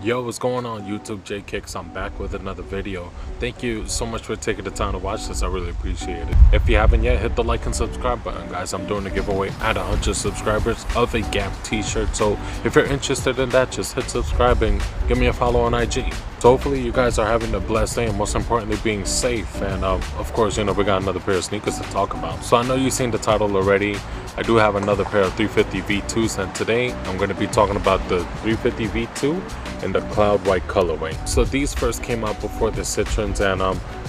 Yo, what's going on YouTube? J Kicks. I'm back with another video. Thank you so much for taking the time to watch this. I really appreciate it. If you haven't yet, hit the like and subscribe button, guys. I'm doing a giveaway at 100 subscribers of a Gap t-shirt. So if you're interested in that, just hit subscribe and give me a follow on IG. So hopefully you guys are having a blessed day and most importantly being safe. And of course, you know, we got another pair of sneakers to talk about. So I know you've seen the title already. I do have another pair of 350 V2s, and today I'm going to be talking about the 350 V2 in the cloud white colorway. So these first came out before the Citrons, and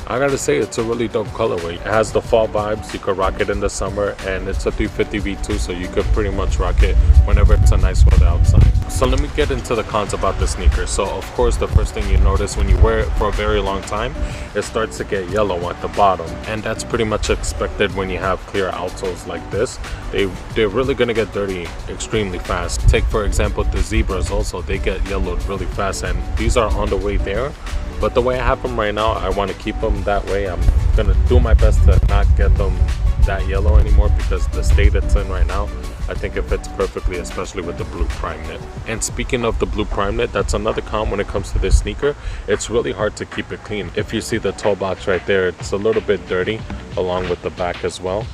I gotta say it's a really dope colorway. It has the fall vibes. You could rock it in the summer, and it's a 350 V2, so you could pretty much rock it whenever it's a nice weather outside. So let me get into the cons about the sneaker. So of course, the first thing you notice when you wear it for a very long time, it starts to get yellow at the bottom, and that's pretty much expected when you have clear outsoles like this. They're really gonna get dirty extremely fast. Take for example the Zebras. Also, they get yellowed really fast, and these are on the way there. But the way I have them right now, I want to keep them that way. I'm gonna do my best to not get them that yellow anymore, because the state it's in right now, I think it fits perfectly, especially with the blue prime knit. And speaking of the blue prime knit, that's another con when it comes to this sneaker. It's really hard to keep it clean. If you see the toe box right there, it's a little bit dirty along with the back as well,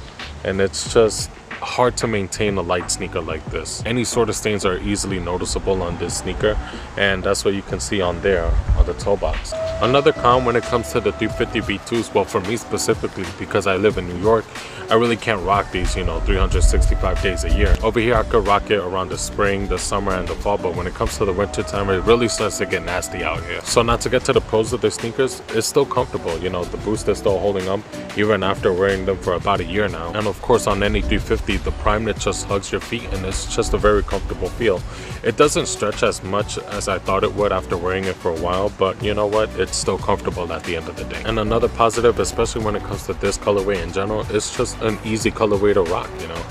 and it's just hard to maintain a light sneaker like this. Any sort of stains are easily noticeable on this sneaker, and that's what you can see on there on the toe box. Another con when it comes to the 350 V2s, well, for me specifically, because I live in New York, I really can't rock these, you know, 365 days a year. Over here I could rock it around the spring, the summer, and the fall, but when it comes to the winter time, it really starts to get nasty out here. So not to get to the pros of the sneakers, it's still comfortable. You know, the boost is still holding up even after wearing them for about a year now. And of course, on any 350, the prime knit just hugs your feet, and it's just a very comfortable feel. It doesn't stretch as much as I thought it would after wearing it for a while, but you know what, it's still comfortable at the end of the day. And another positive, especially when it comes to this colorway in general, it's just an easy colorway to rock, you know.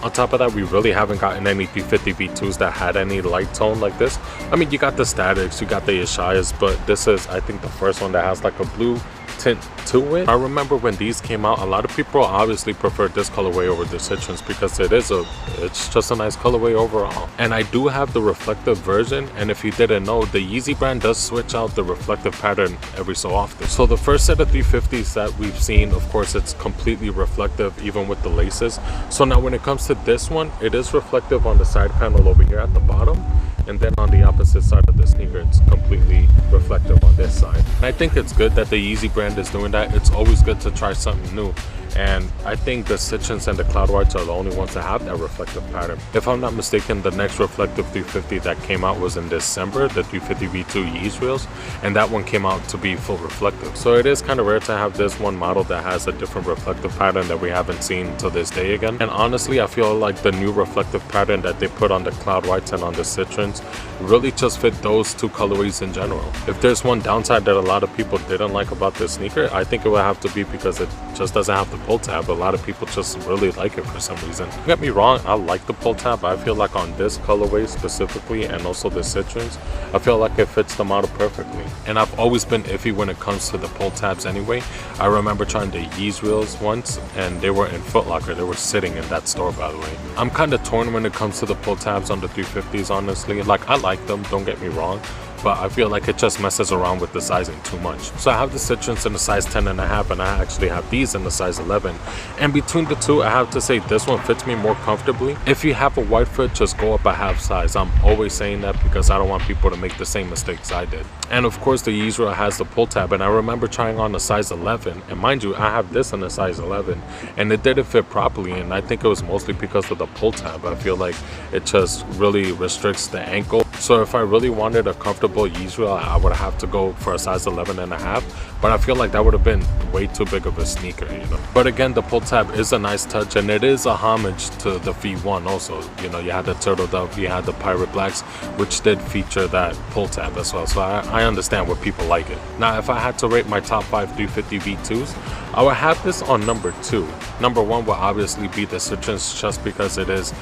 On top of that, we really haven't gotten any 350 V2s that had any light tone like this. I mean, you got the Statics, you got the Ishayas, but this is, I think, the first one that has like a blue tint to it. I remember when these came out, a lot of people obviously preferred this colorway over the Citrons because it's just a nice colorway overall. And I do have the reflective version, and if you didn't know, the Yeezy brand does switch out the reflective pattern every so often. So the first set of 350s that we've seen, of course, it's completely reflective even with the laces. So now when it comes to this one, it is reflective on the side panel over here at the bottom, and then on the opposite side of the sneaker, it's completely reflective on this side. And I think it's good that the Yeezy brand is doing that. It's always good to try something new, and I think the Citrons and the Cloud Whites are the only ones that have that reflective pattern. If I'm not mistaken, the next reflective 350 that came out was in December, the 350 V2 Yeezy Reels, and that one came out to be full reflective. So it is kind of rare to have this one model that has a different reflective pattern that we haven't seen to this day again. And honestly, I feel like the new reflective pattern that they put on the Cloud Whites and on the Citrons really just fit those two colorways in general. If there's one downside that a lot of people didn't like about this sneaker, I think it would have to be because it just doesn't have the pull tab. A lot of people just really like it for some reason. Don't get me wrong, I like the pull tab. I feel like on this colorway specifically, and also the Citrons, I feel like it fits the model perfectly. And I've always been iffy when it comes to the pull tabs anyway. I remember trying the Yeezy Reels once, and they were in Foot Locker. They were sitting in that store, by the way. I'm kind of torn when it comes to the pull tabs on the 350s, honestly. Like, I like them, don't get me wrong, but I feel like it just messes around with the sizing too much. So I have the Citrons in the size 10.5, and I actually have these in the size 11. And between the two, I have to say this one fits me more comfortably. If you have a wide foot, just go up a half size. I'm always saying that because I don't want people to make the same mistakes I did. And of course, the Yeezy Reel has the pull tab, and I remember trying on a size 11. And mind you, I have this in a size 11, and it didn't fit properly. And I think it was mostly because of the pull tab. I feel like it just really restricts the ankle. So if I really wanted a comfortable Yeezy, I would have to go for a size 11.5. But I feel like that would have been way too big of a sneaker, you know. But again, the pull tab is a nice touch, and it is a homage to the V1 also. You know, you had the turtle dove, you had the pirate blacks, which did feature that pull tab as well. So I understand where people like it. Now, if I had to rate my top 5 350 V2s, I would have this on number 2. Number 1 would obviously be the Citrus, just because it is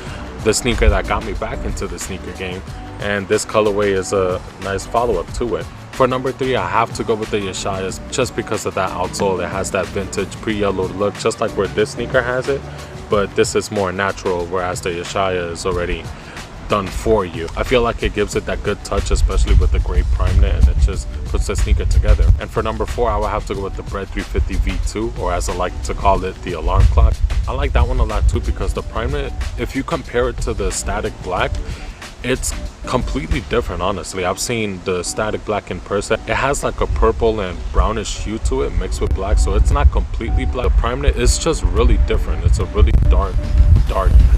the sneaker that got me back into the sneaker game, and this colorway is a nice follow-up to it. For number 3, I have to go with the Yeshayas, just because of that outsole. It has that vintage pre-yellowed look, just like where this sneaker has it, but this is more natural, whereas the Yeshaya is already done for you. I feel like it gives it that good touch, especially with the gray prime knit, and it just puts the sneaker together. And for number 4, I would have to go with the Bread 350 V2, or as I like to call it, the alarm clock. I like that one a lot too, because the prime knit, if you compare it to the static black, it's completely different. Honestly, I've seen the static black in person. It has like a purple and brownish hue to it mixed with black, so it's not completely black. The prime knit is just really different. It's a really dark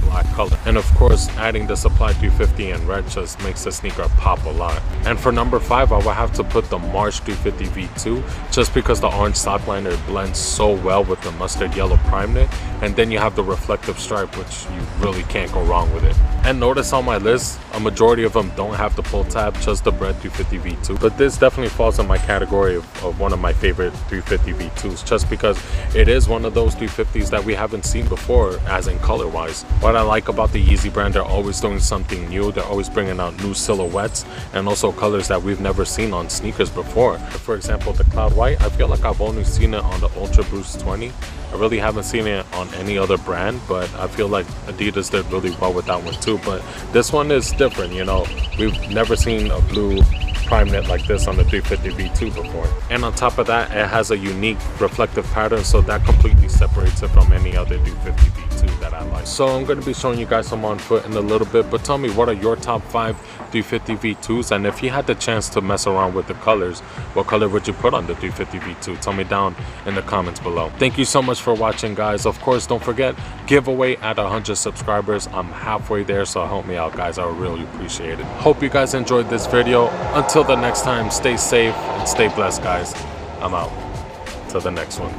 black color, and of course adding the Supply 350 in red just makes the sneaker pop a lot. And for number 5, I would have to put the March 350 V2, just because the orange sock liner blends so well with the mustard yellow prime knit, and then you have the reflective stripe, which you really can't go wrong with it. And notice on my list, a majority of them don't have the pull tab, just the Bread 350 V2. But this definitely falls in my category of one of my favorite 350 V2s, just because it is one of those 350s that we haven't seen before, as in color wise. What I like about the Yeezy brand, they're always doing something new. They're always bringing out new silhouettes and also colors that we've never seen on sneakers before. For example, the Cloud White, I feel like I've only seen it on the Ultra Boost 20. I really haven't seen it on any other brand, but I feel like Adidas did really well with that one too. But this one is different, you know. We've never seen a blue prime knit like this on the 350 V2 before. And on top of that, it has a unique reflective pattern, so that completely separates it from any other 350 V2 that I like. So I'm going to be showing you guys some on foot in a little bit, but tell me, what are your top 5 350 V2s? And if you had the chance to mess around with the colors, what color would you put on the 350 V2? Tell me down in the comments below. Thank you so much for watching, guys. Of course, don't forget, giveaway at 100 subscribers. I'm halfway there, so help me out, guys. I would really appreciate it. Hope you guys enjoyed this video. Until the next time, stay safe and stay blessed, guys. I'm out. Till the next one.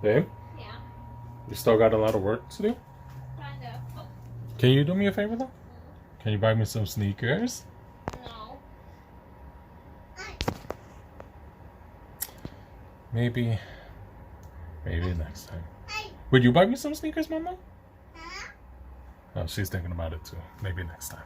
Babe? Yeah? You still got a lot of work to do? Kinda. Can you do me a favor though? Can you buy me some sneakers? No. Maybe next time. Would you buy me some sneakers, Mama? Oh, she's thinking about it too. Maybe next time.